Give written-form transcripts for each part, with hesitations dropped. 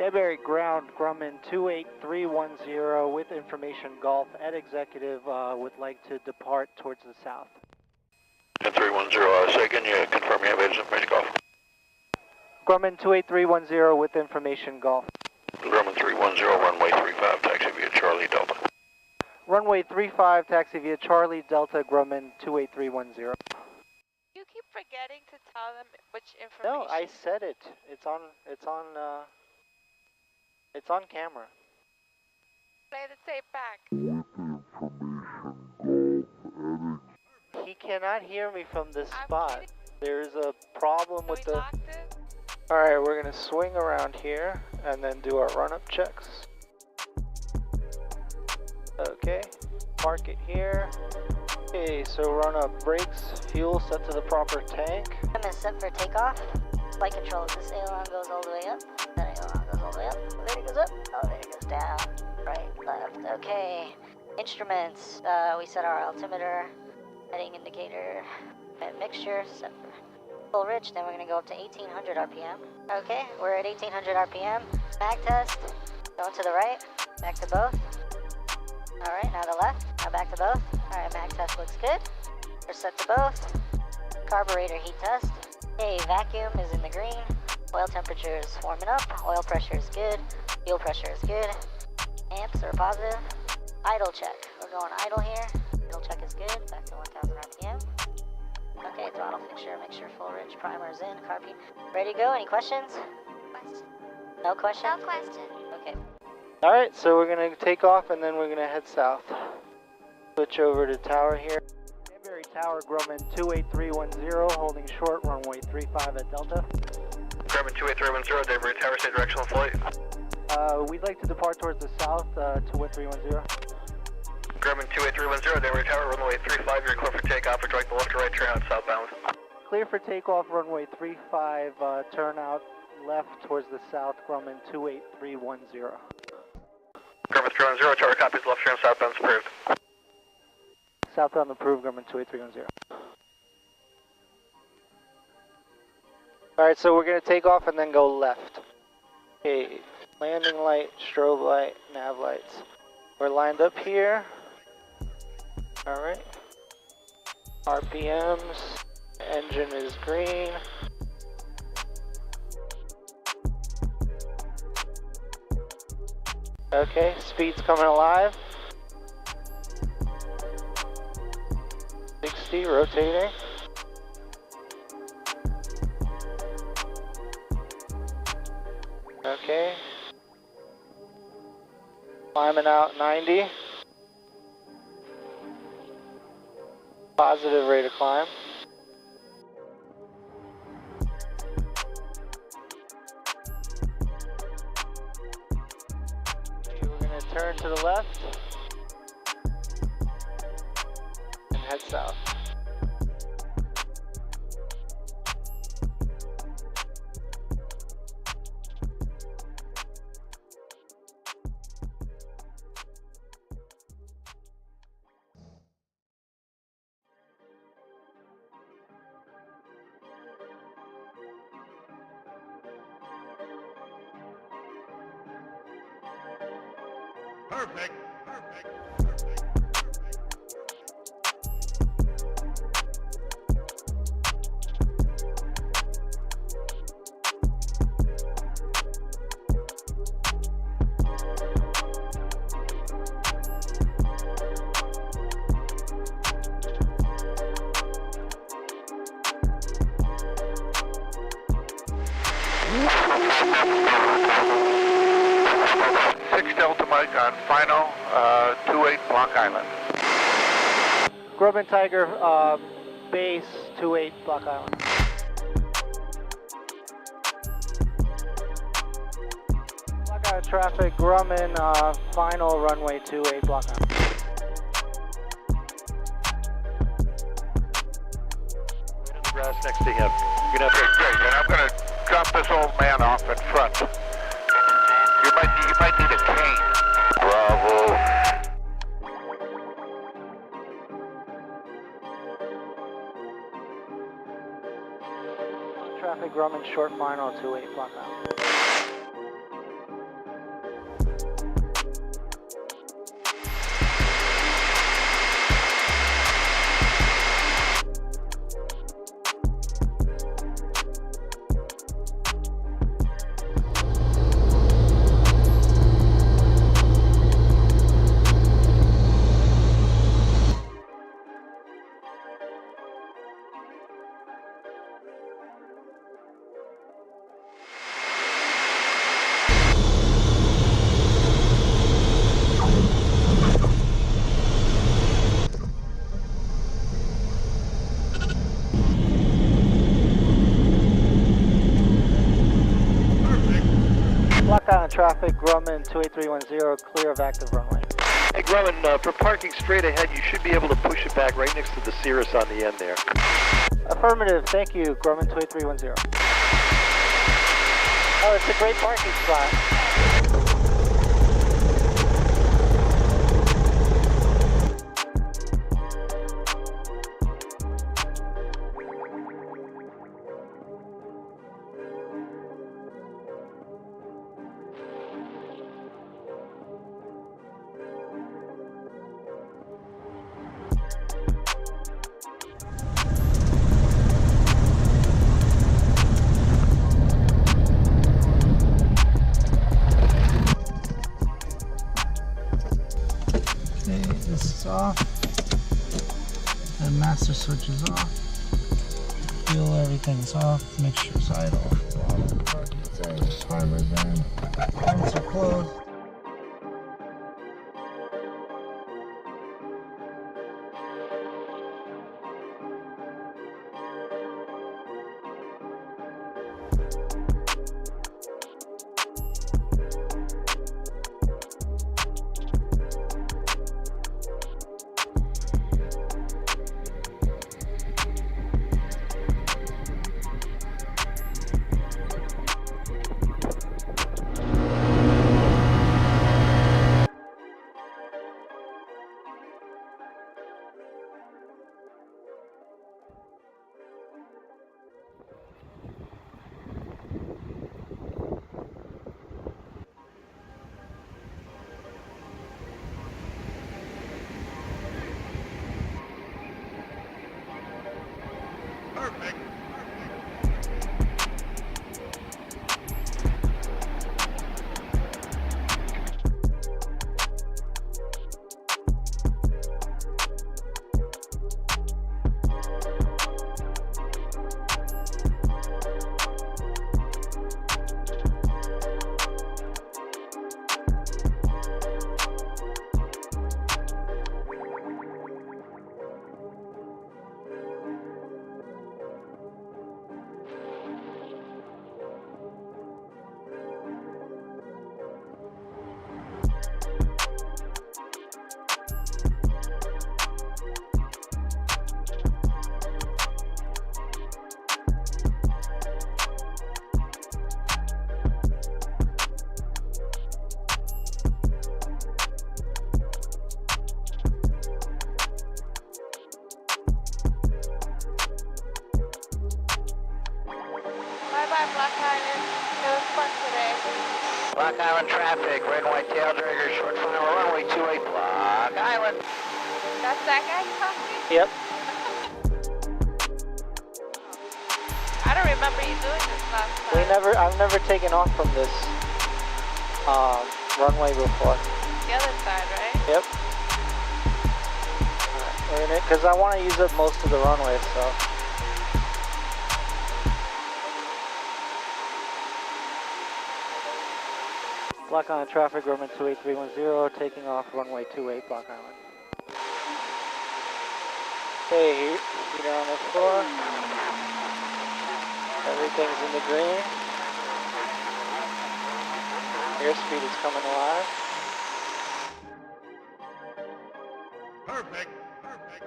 Mayberry ground, Grumman 28310 with information Golf at executive would like to depart towards the south. 310, say again, you confirm you have information Golf. Grumman 28310 with information Golf. Grumman 310, runway 35, taxi via Charlie Delta. Runway 35, taxi via Charlie Delta, Grumman 28310. You keep forgetting to tell them which information. No, I said it. It's on camera. Play the tape back. He cannot hear me from this I'm spot. kidding. There's a problem with we the... locked it? Alright, we're going to swing around here and then do our run-up checks. Okay, park it here. Okay, so run up brakes, fuel set to the proper tank. I'm set for takeoff. Flight control, this aileron goes all the way up. That aileron goes all the way up. Elevator goes up. Elevator goes down. Right, left. Okay. Instruments. We set our altimeter, heading indicator, mixture, set for full rich. Then we're going to go up to 1800 RPM. Okay, we're at 1800 RPM. Mag test. Going to the right. Back to both. Alright, now to left. Now back to both. Alright, mag test looks good. We're set to both. Carburetor heat test. Okay, vacuum is in the green. Oil temperature is warming up. Oil pressure is good. Fuel pressure is good. Amps are positive. Idle check. We're going idle here. Idle check is good. Back to 1000 RPM. Okay, throttle fixture. Make sure full rich. Primer is in. Carb. Ready to go? Any questions? Question. No question? No question. Okay. Alright, so we're going to take off and then we're going to head south. Switch over to tower here. Mayberry Tower, Grumman 28310, holding short, runway 35 at Delta. Grumman 28310, Mayberry Tower, say directional flight. We'd like to depart towards the south, 28310. Grumman 28310, Mayberry Tower, runway 35, you're clear for takeoff, or direct the left to right, turn out southbound. Clear for takeoff, runway 35, turn out left towards the south, Grumman 28310. Grumman 310, tower copies, left turn southbound approved. Southbound approved, Grumman 28310. Alright, so we're going to take off and then go left. Okay, landing light, strobe light, nav lights. We're lined up here. Alright. RPMs, engine is green. Okay, speed's coming alive. 60, rotating. Okay. Climbing out 90. Positive rate of climb. Okay, we're going to turn to the left and head south. Perfect. Perfect. 6 Delta Mike on final, 28 Block Island. Grumman Tiger, base 28 Block Island. Block Island traffic, Grumman, final runway 28 Block Island. Right on the grass next to him. You're gonna have to, great, and I'm gonna drop this old man off in front. You might need a cane. Bravo. Traffic, Grumman, short final 28 Block Island. on traffic, Grumman 28310, clear of active runway. Hey Grumman, for parking straight ahead, you should be able to push it back right next to the Cirrus on the end there. Affirmative, thank you, Grumman 28310. Oh, it's a great parking spot. This is off, and master switch is off, fuel, everything's off, mixture's idle, timer then, lights are closed. Perfect. Bye-bye, Black Island. It was fun today. Block Island traffic, red and white tail dragger, short final runway 28, Block Island. That's that guy talking? Yep. I don't remember you doing this last time. I've never taken off from this runway before. The other side, right? Yep. Because I want to use up most of the runway, so. Block Island traffic, Grumman 28310, taking off runway 28, Block Island. Okay, heater on the floor. Everything's in the green. Airspeed is coming alive. Perfect. Perfect.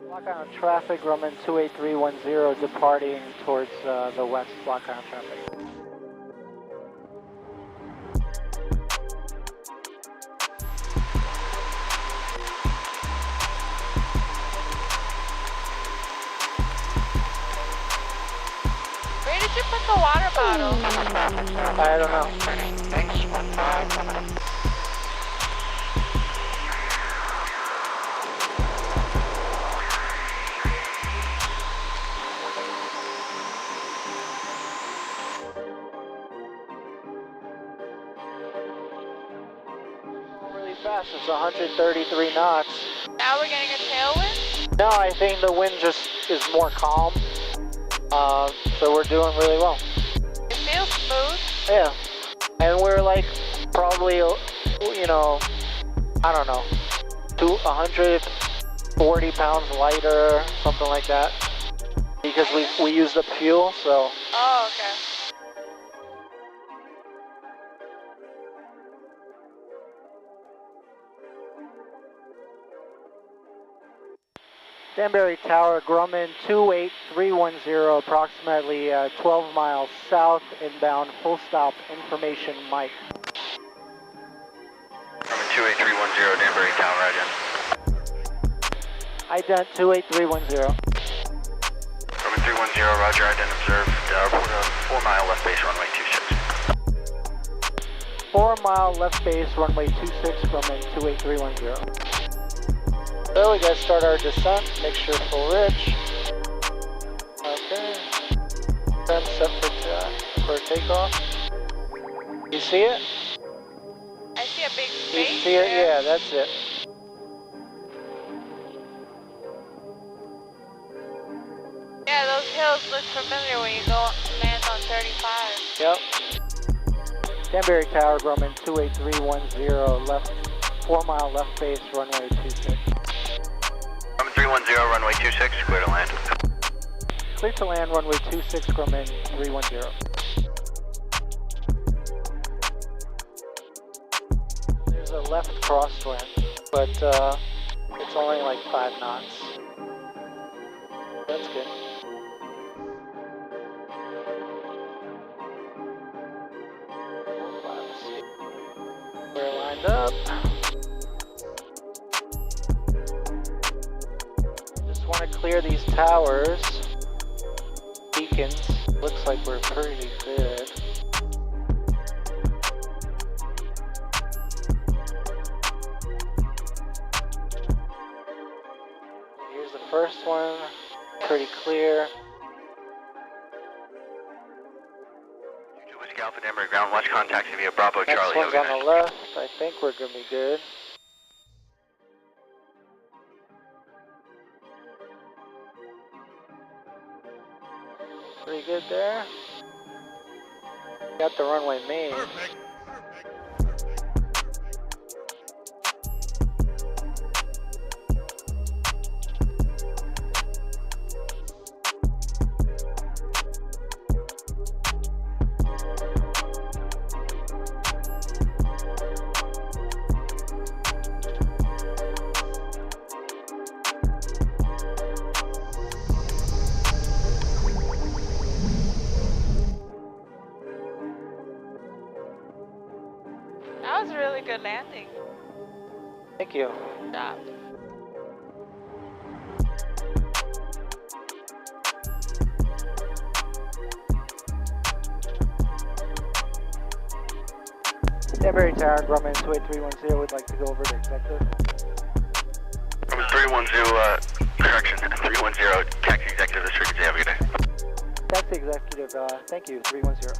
Block Island traffic, Grumman 28310, departing towards the west, Block Island traffic. Where did you put the water bottle? I don't know. fast. It's 133 knots. Now we're getting a tailwind? No, I think the wind just is more calm. So we're doing really well. It feels smooth. Yeah. And we're like probably, you know, I don't know, 140 pounds lighter, something like that. Because we used up fuel, so. Oh, okay. Danbury Tower, Grumman 28310, approximately 12 miles south, inbound, full stop, information, Mike. Grumman 28310, Danbury Tower, ident. Ident 28310. Grumman 310, roger, ident observed, 4 mile left base, runway 26. 4 mile left base, runway 26, Grumman 28310. So we gotta start our descent, make sure full rich. Okay. Then set for takeoff. You see it? I see a big You space see it? there. Yeah, that's it. Yeah, those hills look familiar when you go land on 35. Yep. Danbury Tower, Grumman 28310, left, 4 mile left base, runway 26. Grumman 310, runway 26, clear to land. Clear to land, runway 26, Grumman 310. There's a left crosswind, but it's only like 5 knots. That's good. We're lined up. Just want to clear these towers. Beacons. Looks like we're pretty good. Here's the first one. Pretty clear. Whiskey Alpha, Danbury ground, watch contacts via Bravo, Next Charlie. one's on the left. I think we're gonna be good. Pretty good there. Got the runway made. Perfect. That was a really good landing. Thank you. Good job. Danbury Tower, Grumman 28310 would like to go over to executive. Grumman 310, correction, 310, taxi executive, this frequency, have a good day. Taxi executive, thank you, 310.